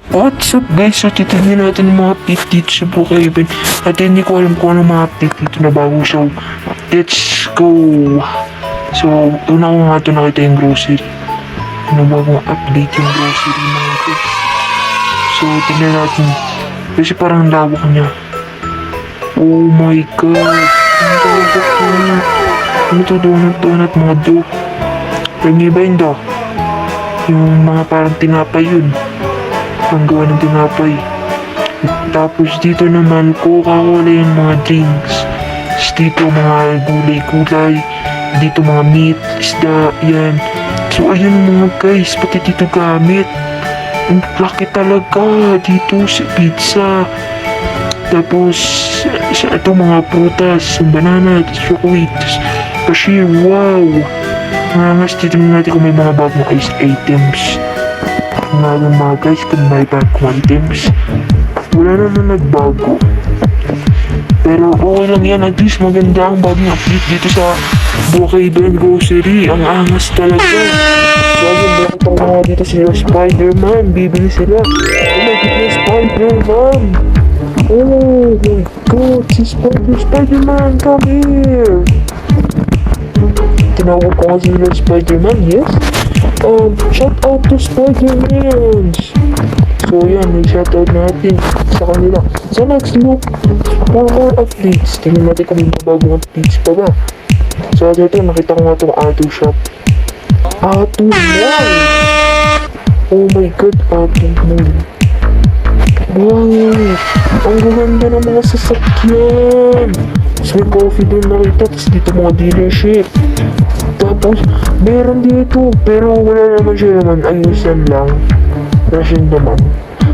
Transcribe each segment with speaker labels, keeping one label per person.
Speaker 1: What's up guys? So titignan natin yung mga update dito sa Brookhaven. At hindi ko alam kung ano mga update dito na bago. So let's go! So una ko nga ito nakita yung grocery. Ano bagong update yung grocery mga guys. So tignan natin. Kasi parang lawak niya. Oh my god! Ang lawak niya. Ano ito? Donut mga do. Yung iba yun do. Yung mga parang tinapay yun. Ang gawa ng tinapay. Tapos dito naman Coca-Cola yung mga drinks. Tapos dito mga gulay-gulay. Dito mga meat, isda, yan. So ayun mga guys, pati dito gamit. Ang laki talaga dito sa pizza. Tapos ito mga prutas, banana, chocolate, cashier, wow. Mas titignan natin kung may mga bagong ice items. Ngayon mga guys, kung may bagong items, wala naman nagbago. Pero okay lang yan, at least maganda ang bagong update dito sa Brookhaven Grocery. Ang angas talaga. Lagi meron pang mga dito sila Spider-Man, bibili sila. Oh my goodness, Spider-Man! Oh my god, si Spider-Man, come here! Tinawag ko kasi sila Spider-Man, yes? Shout out to Spider-Man! So yan, may shout out natin sa kanila. So next look, more updates. Tingnan natin kung may bagong updates pa ba. So dito, nakita ko nga itong Atu Shop. Atu Mall! Oh my god, Atu Mall. Wow! Ang gaganda ng mga sasakyan! Tapos may coffee doon nakita, tapos dito mga dealership. Tapos, meron dito, pero wala naman siya naman, ayusan lang. Russian naman.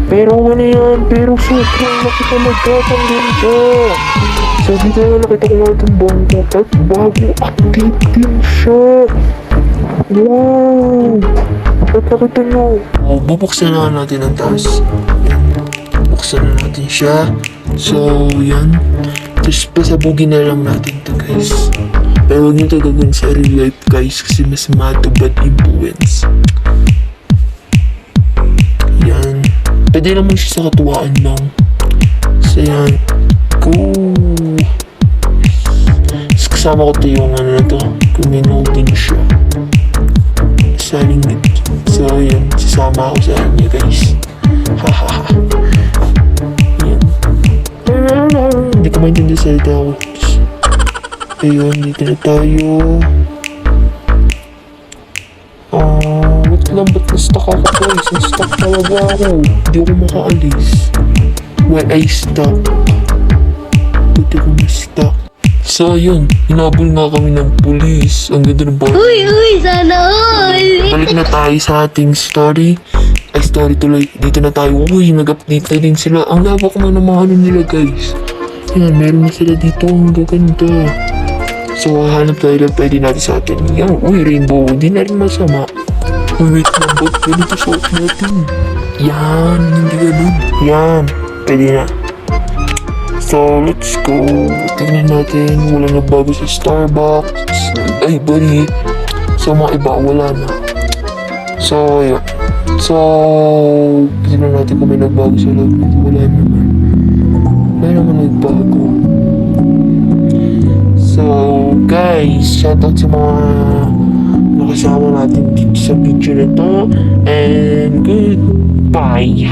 Speaker 1: Pero ano yan, pero sobrang laki talaga, ang ganda. So dito na nakita ko nga itong bangko, at bago update din siya. Wow! At nakita nyo. Oh, bubuksan na natin ang taas. Buksan na natin siya. So, yan. Tapos pasabugin na lang natin to guys. Pero huwag nyo ito gagawin sa real life guys kasi mas mato bad influence. Yan. Pwede naman siya sa katuwaan lang. So yan. Cool. Tapos kasama ko ito yung ano na to. Criminal din siya. Selling it. So yan. Sasama ako sa kanya guys. Hahaha. Yan. Hindi ko maintindihan sa salita ako. Ayun, dito na tayo. Wait lang, ba't na-stuck ako guys? Na-stuck talaga ako. Hindi ako makaalis. Why I stuck? Ba't ako na-stuck? So yun, hinabol nga kami ng pulis. Ang ganda ng bar.
Speaker 2: Uy, sana all!
Speaker 1: Balik na tayo sa ating story. Ay, story tuloy. Dito na tayo. Uy, nag-update na din sila. Ang laba ko man ang mga ano nila guys. Yan, meron na sila dito. Ang gaganda. So, hanap tayo lang pwede natin sa atin. Yan, uy, rainbow. Hindi na rin masama. Uy, wait lang, ba't pwede ito suot natin? Yan, hindi ganun. Yan, pwede na. So, let's go. Tingnan natin. Wala na bago sa Starbucks. Ay, buddy. So, mga iba, wala na. So, yun. So, tingnan natin kung may nagbago sa loob. Wala naman. Wala naman nagbago. So, guys, shoutout sa mga nakasama natin dito sa video na to. And goodbye!